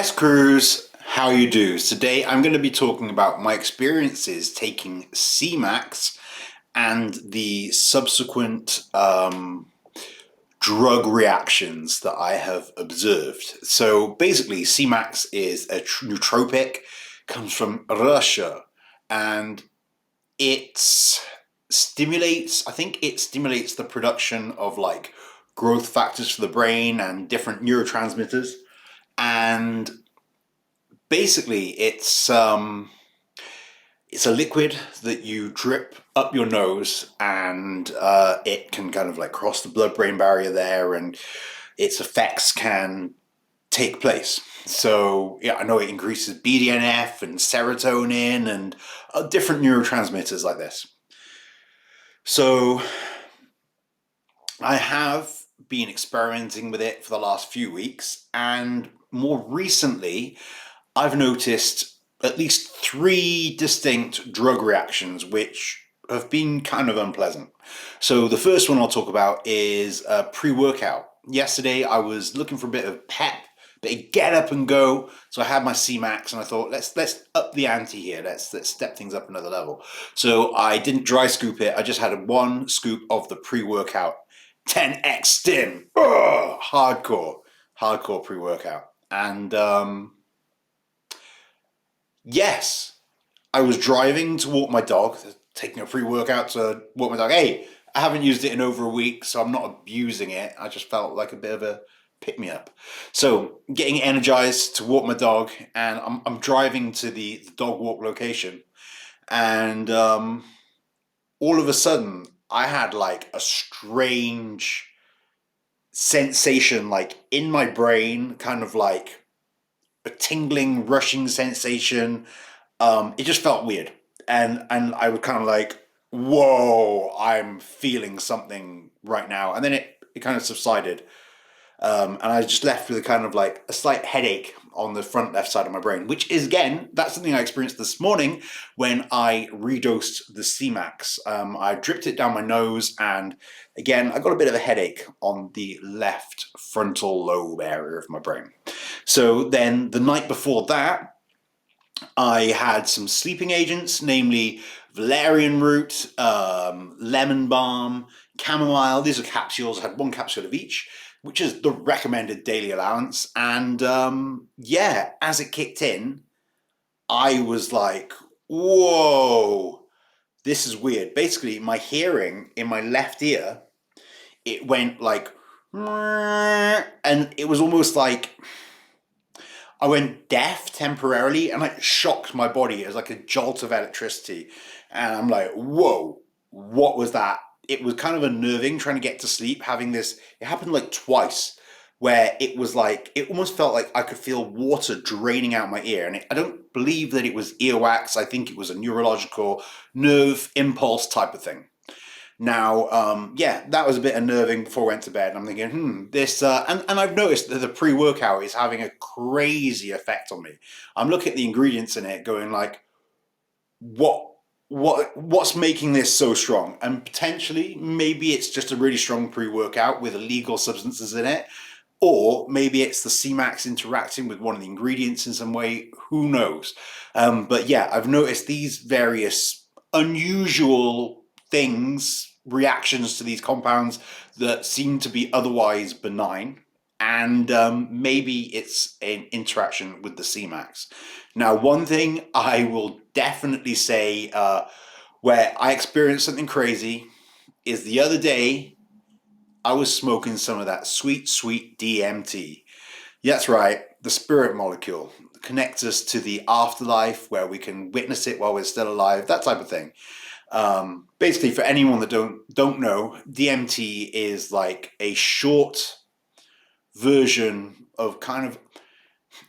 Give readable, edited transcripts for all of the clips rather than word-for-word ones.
Yes, Cruz, how you do? Today I'm going to be talking about my experiences taking Cmax and the subsequent drug reactions that I have observed. So basically, Cmax is a nootropic, comes from Russia, and it stimulates, I think it stimulates the production of like growth factors for the brain and different neurotransmitters. And basically it's a liquid that you drip up your nose, and it can kind of like cross the blood-brain barrier there, and its effects can take place. So yeah, I know it increases BDNF and serotonin and different neurotransmitters like this. So I have been experimenting with it for the last few weeks, and more recently I've noticed at least three distinct drug reactions which have been kind of unpleasant. So the first one I'll talk about is a pre-workout. Yesterday I was looking for a bit of pep, bit of get up and go. So I had my C-Max and I thought, let's up the ante here. Let's step things up another level. So I didn't dry scoop it. I just had one scoop of the pre-workout 10x stim. Ugh, hardcore pre-workout. And yes, I was driving to walk my dog, taking a pre-workout to walk my dog. Hey, I haven't used it in over a week, so I'm not abusing it. I just felt like a bit of a pick-me-up. So getting energized to walk my dog, and I'm driving to the dog walk location, and all of a sudden I had like a strange sensation like in my brain, kind of like a tingling, rushing sensation. It just felt weird, and I was kind of like, "Whoa, I'm feeling something right now," and then it kind of subsided, and I was just left with a kind of like a slight headache on the front left side of my brain, which is again that's something I experienced this morning when I redosed the C-Max. I dripped it down my nose, and again I got a bit of a headache on the left frontal lobe area of my brain. So then the night before that, I had some sleeping agents, namely valerian root, lemon balm, chamomile. These are capsules. I had one capsule of each, which is the recommended daily allowance. And yeah, as it kicked in, I was like, whoa, this is weird. Basically, my hearing in my left ear, it went like, and it was almost like I went deaf temporarily, and it shocked my body as like a jolt of electricity. And I'm like, whoa, what was that? It was kind of unnerving trying to get to sleep, having this. It happened like twice where it was like, it almost felt like I could feel water draining out my ear. And I don't believe that it was earwax. I think it was a neurological nerve impulse type of thing. Now, yeah, that was a bit unnerving before I went to bed. And I'm thinking, this, and I've noticed that the pre-workout is having a crazy effect on me. I'm looking at the ingredients in it, going like, what's making this so strong? And potentially, maybe it's just a really strong pre-workout with illegal substances in it, or maybe it's the C-Max interacting with one of the ingredients in some way. Who knows? But yeah, I've noticed these various unusual things, reactions to these compounds that seem to be otherwise benign, and maybe it's an interaction with the Cmax. Now, one thing I will definitely say where I experienced something crazy is the other day I was smoking some of that sweet DMT. That's right, the spirit molecule connects us to the afterlife where we can witness it while we're still alive, that type of thing. Basically, for anyone that don't know, DMT is like a short version of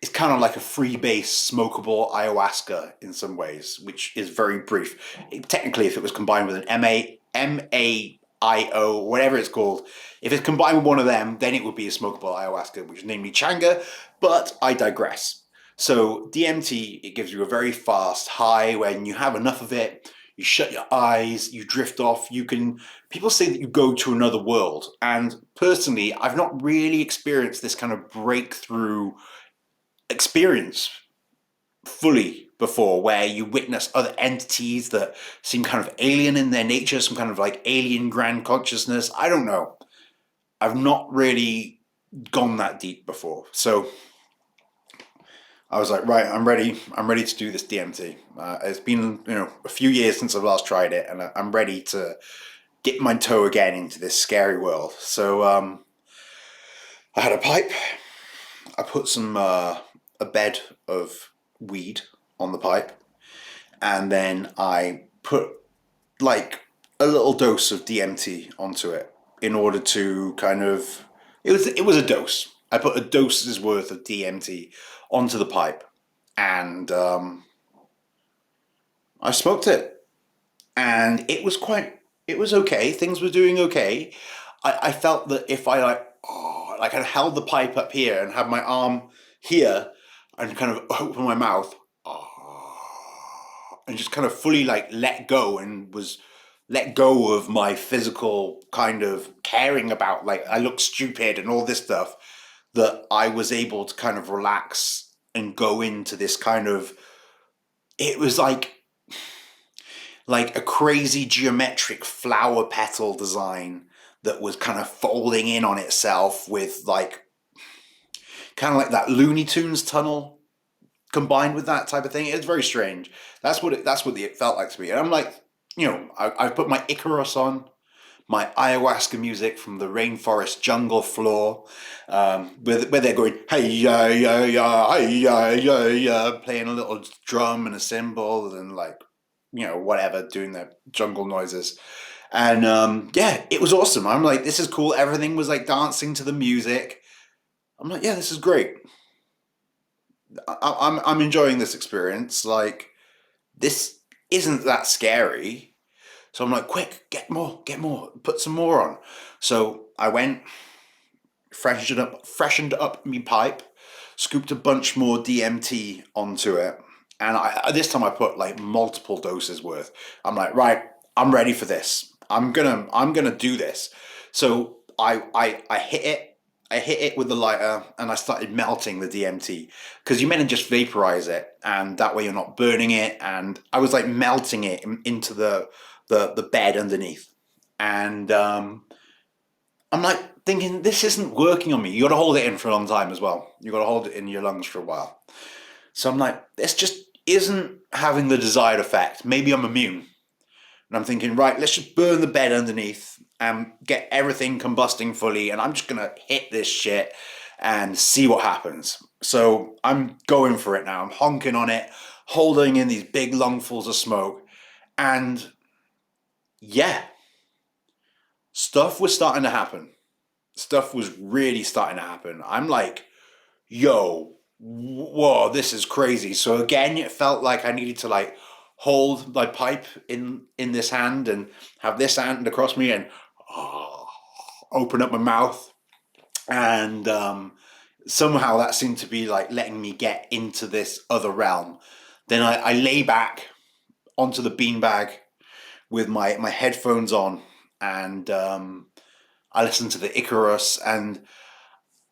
it's kind of like a free-base smokable ayahuasca in some ways, which is very brief. Technically, if it was combined with an MAIO, whatever it's called, if it's combined with one of them, then it would be a smokable ayahuasca, which is namely changa, but I digress. So DMT, it gives you a very fast high. When you have enough of it, you shut your eyes, you drift off, people say that you go to another world. And personally, I've not really experienced this kind of breakthrough experience fully before, where you witness other entities that seem kind of alien in their nature, some kind of like alien grand consciousness. I don't know. I've not really gone that deep before. So I was like, right, I'm ready. I'm ready to do this DMT. It's been, a few years since I've last tried it, and I'm ready to dip my toe again into this scary world. So I had a pipe. I put a bed of weed on the pipe, and then I put like a little dose of DMT onto it in order to kind of it was a dose. I put a dose's worth of DMT onto the pipe, and I smoked it, and it was okay. Things were doing okay. I felt that if I I held the pipe up here and had my arm here and kind of open my mouth, and just kind of fully like let go, and was let go of my physical kind of caring about like I look stupid and all this stuff, that I was able to kind of relax and go into this kind of, it was like a crazy geometric flower petal design that was kind of folding in on itself with like kind of like that Looney Tunes tunnel combined with that type of thing. It's very strange. That's what it felt like to me. And I'm like, I put my Icarus on, my ayahuasca music from the rainforest jungle floor, where they're going hey ya ya ya hey ya ya ya, playing a little drum and a cymbal and like whatever, doing their jungle noises. And yeah, it was awesome. I'm like, this is cool. Everything was like dancing to the music. I'm like, yeah, this is great. I'm enjoying this experience. Like, this isn't that scary. So I'm like, quick, get more, put some more on. So I went, freshened up my pipe, scooped a bunch more DMT onto it, and this time I put like multiple doses worth. I'm like, right, I'm ready for this. I'm gonna do this. So I hit it. I hit it with the lighter, and I started melting the DMT, because you meant to just vaporize it, and that way you're not burning it. And I was like melting it into the bed underneath, and I'm like thinking, this isn't working on me. You got to hold it in for a long time as well. You got to hold it in your lungs for a while. So I'm like, this just isn't having the desired effect. Maybe I'm immune. And I'm thinking, right, let's just burn the bed underneath and get everything combusting fully. And I'm just going to hit this shit and see what happens. So I'm going for it now. I'm honking on it, holding in these big lungfuls of smoke. And yeah, stuff was starting to happen. Stuff was really starting to happen. I'm like, yo, whoa, this is crazy. So again, it felt like I needed to like hold my pipe in this hand and have this hand across me and open up my mouth. And somehow that seemed to be like letting me get into this other realm. Then I lay back onto the beanbag with my headphones on, and I listened to the Icarus, and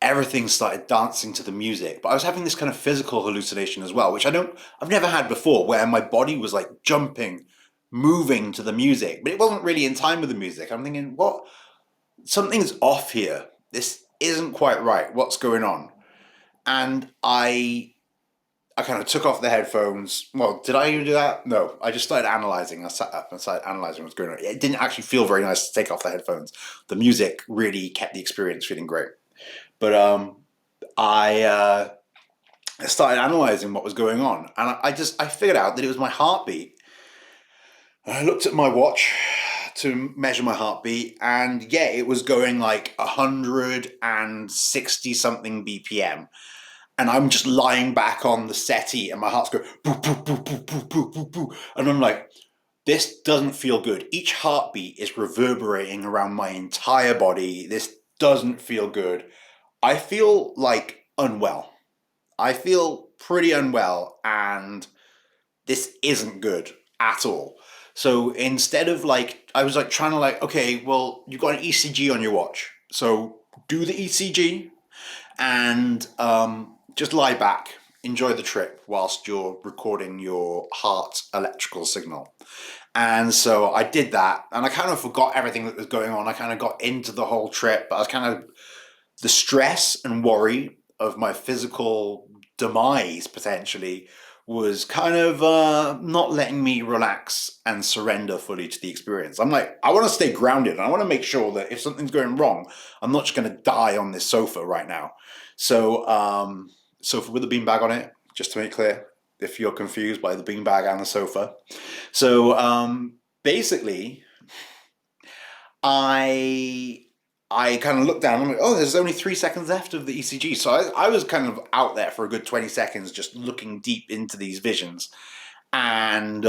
everything started dancing to the music. But I was having this kind of physical hallucination as well, which I've never had before, where my body was like jumping, moving to the music, but it wasn't really in time with the music. I'm thinking, what? Something's off here. This isn't quite right. What's going on? And I kind of took off the headphones. Well, did I even do that? No, I just started analyzing. I sat up and started analyzing what's going on. It didn't actually feel very nice to take off the headphones. The music really kept the experience feeling great. But I started analyzing what was going on, and I figured out that it was my heartbeat. And I looked at my watch to measure my heartbeat, and yeah, it was going like 160 something BPM. And I'm just lying back on the settee, and my heart's going boo, boo, boo, boo, boo, boo, boo, boo. And I'm like, this doesn't feel good. Each heartbeat is reverberating around my entire body. This doesn't feel good. I feel like unwell. I feel pretty unwell, and this isn't good at all. So instead of like, I was like trying to like, okay, well, you've got an ECG on your watch. So do the ECG and just lie back enjoy the trip whilst you're recording your heart's electrical signal. And so I did that, and I kind of forgot everything that was going on. I kind of got into the whole trip, but I was kind of the stress and worry of my physical demise potentially was kind of not letting me relax and surrender fully to the experience. I'm like, I want to stay grounded, and I want to make sure that if something's going wrong, I'm not just going to die on this sofa right now. So, sofa with a beanbag on it, just to make clear, if you're confused by the beanbag and the sofa. So, basically, I I kind of looked down and I'm like, oh, there's only 3 seconds left of the ECG. So I was kind of out there for a good 20 seconds just looking deep into these visions. And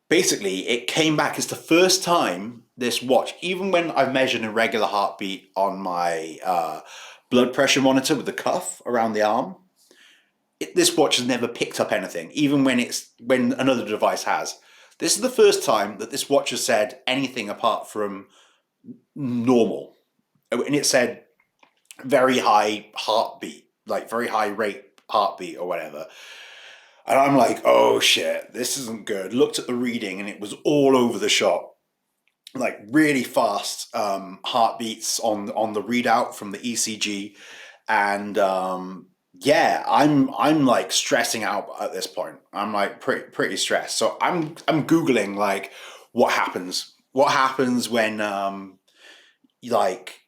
basically, it came back. It's the first time this watch, even when I've measured a regular heartbeat on my blood pressure monitor with the cuff around the arm, this watch has never picked up anything, even when another device has. This is the first time that this watch has said anything apart from normal. And it said very high heartbeat, like very high rate heartbeat or whatever. And I'm like, oh shit, this isn't good. Looked at the reading and it was all over the shop. Like really fast heartbeats on the readout from the ECG. And yeah, I'm like stressing out at this point. I'm like pretty stressed. So I'm Googling like what happens. What happens when like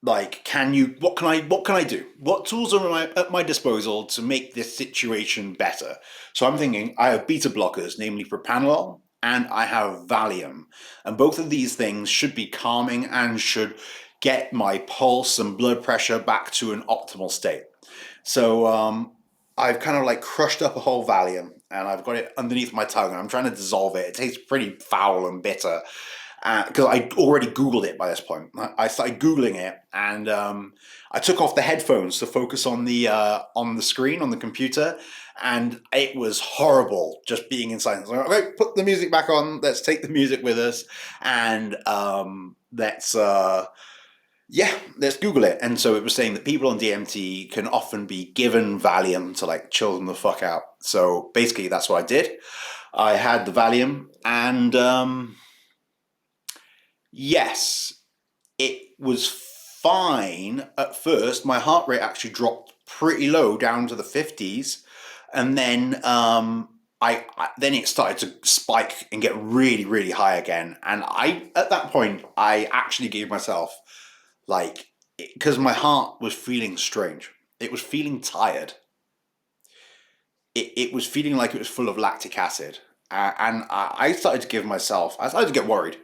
what can I do? What tools are at my disposal to make this situation better? So I'm thinking I have beta blockers, namely propranolol, and I have Valium. And both of these things should be calming and should get my pulse and blood pressure back to an optimal state. So I've kind of like crushed up a whole Valium and I've got it underneath my tongue and I'm trying to dissolve it. It tastes pretty foul and bitter because I already Googled it by this point. I started Googling it and I took off the headphones to focus on the screen on the computer, and it was horrible just being in silence. Like, okay, put the music back on. Let's take the music with us, and let's Google it. And so it was saying that people on DMT can often be given Valium to like chill them the fuck out. So basically, that's what I did. I had the Valium, and yes, it was fine at first. My heart rate actually dropped pretty low down to the 50s, and then then it started to spike and get really, really high again. And at that point, I actually gave myself like, because my heart was feeling strange. It was feeling tired. It was feeling like it was full of lactic acid. And I started to I started to get worried.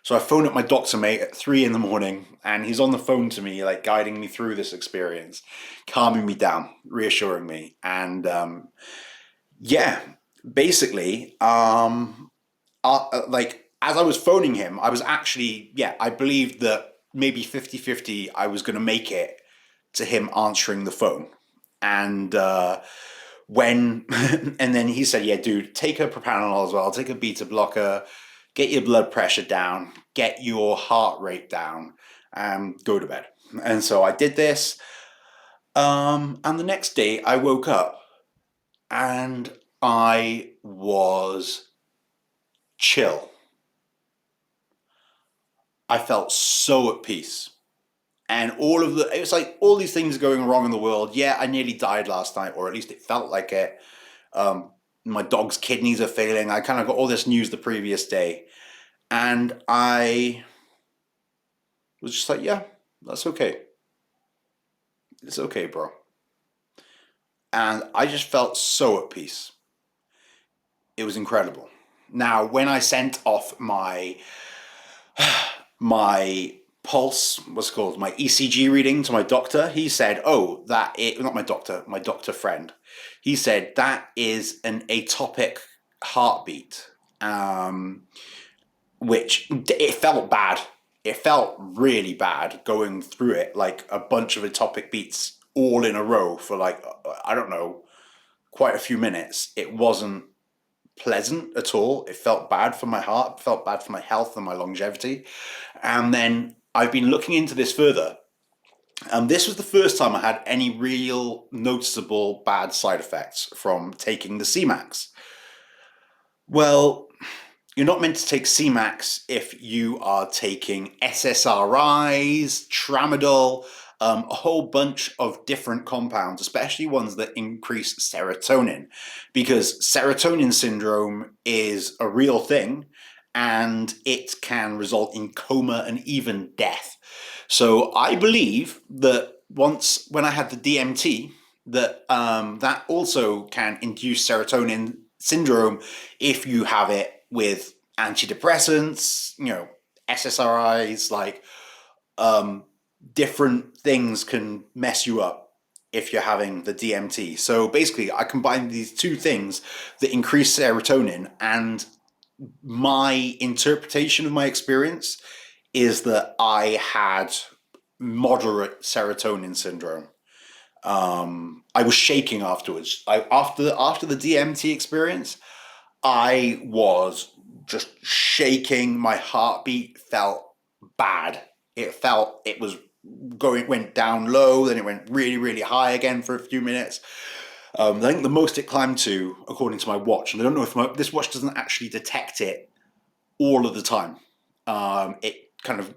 So I phoned up my doctor mate at 3 a.m, and he's on the phone to me, like guiding me through this experience, calming me down, reassuring me. And yeah, basically, like as I was phoning him, I was actually, I believed that maybe 50-50 I was going to make it to him answering the phone. And when, and then he said, yeah, dude, take a propranolol as well, take a beta blocker, get your blood pressure down, get your heart rate down, and go to bed. And so I did this. And the next day I woke up and I was chill. I felt so at peace. And it was like all these things going wrong in the world. Yeah, I nearly died last night, or at least it felt like it. My dog's kidneys are failing. I kind of got all this news the previous day. And I was just like, yeah, that's okay. It's okay, bro. And I just felt so at peace. It was incredible. Now, when I sent off my pulse, what's it called, my ECG reading to my doctor, he said, not my doctor, my doctor friend. He said that is an atopic heartbeat, which it felt bad. It felt really bad going through it, like a bunch of atopic beats all in a row for like, I don't know, quite a few minutes. It wasn't pleasant at all. It felt bad for my heart, it felt bad for my health and my longevity. And then I've been looking into this further. This was the first time I had any real noticeable bad side effects from taking the Cmax. Well, you're not meant to take Cmax if you are taking SSRIs, tramadol, a whole bunch of different compounds, especially ones that increase serotonin, because serotonin syndrome is a real thing and it can result in coma and even death. So I believe that when I had the DMT, that that also can induce serotonin syndrome if you have it with antidepressants, SSRIs, like different things can mess you up if you're having the DMT. So basically, I combined these two things that increase serotonin, and my interpretation of my experience is that I had moderate serotonin syndrome. I was shaking afterwards. After the DMT experience, I was just shaking. My heartbeat felt bad. It went down low, then it went really, really high again for a few minutes. I think the most it climbed to, according to my watch, and I don't know if this watch doesn't actually detect it all of the time. It kind of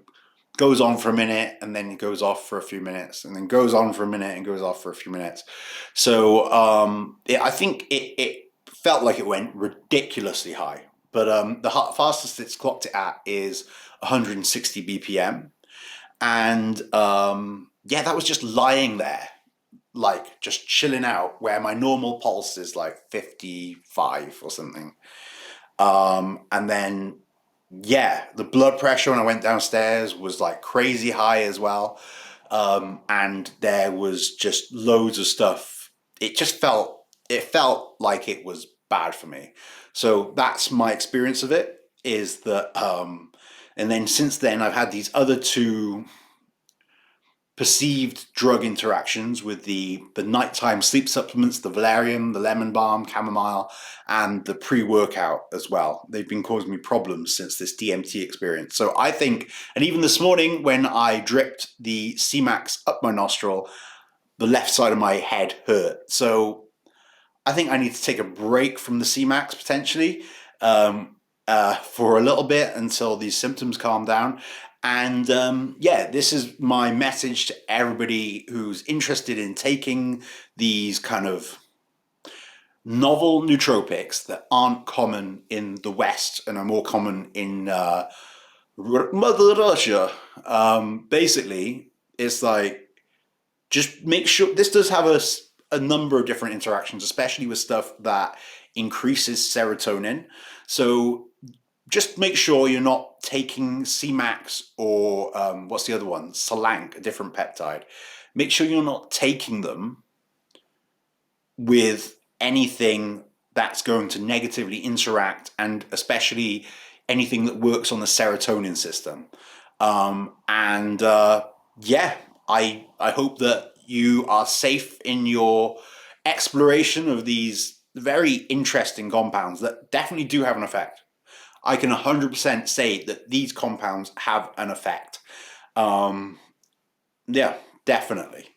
goes on for a minute and then it goes off for a few minutes and then goes on for a minute and goes off for a few minutes. So I think it felt like it went ridiculously high, but the fastest it's clocked it at is 160 BPM. And yeah, that was just lying there, like just chilling out, where my normal pulse is like 55 or something. And then yeah, the blood pressure when I went downstairs was like crazy high as well. And there was just loads of stuff. It felt like it was bad for me. So that's my experience of it, is that, and then since then I've had these other two perceived drug interactions with the nighttime sleep supplements, the valerian, the lemon balm, chamomile, and the pre-workout as well. They've been causing me problems since this DMT experience. So I think, and even this morning when I dripped the Cmax up my nostril, the left side of my head hurt. So I think I need to take a break from the Cmax potentially, for a little bit until these symptoms calm down. And yeah, this is my message to everybody who's interested in taking these kind of novel nootropics that aren't common in the West and are more common in Mother Russia. Basically, it's like, just make sure this does have a number of different interactions, especially with stuff that increases serotonin. So just make sure you're not taking Cmax or what's the other one? Salank, a different peptide. Make sure you're not taking them with anything that's going to negatively interact, and especially anything that works on the serotonin system. Yeah, I hope that you are safe in your exploration of these very interesting compounds that definitely do have an effect. I can 100% say that these compounds have an effect. Yeah, definitely.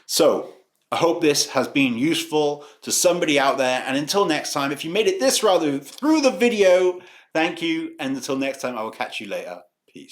So I hope this has been useful to somebody out there. And until next time, if you made it this rather through the video, thank you. And until next time, I will catch you later. Peace.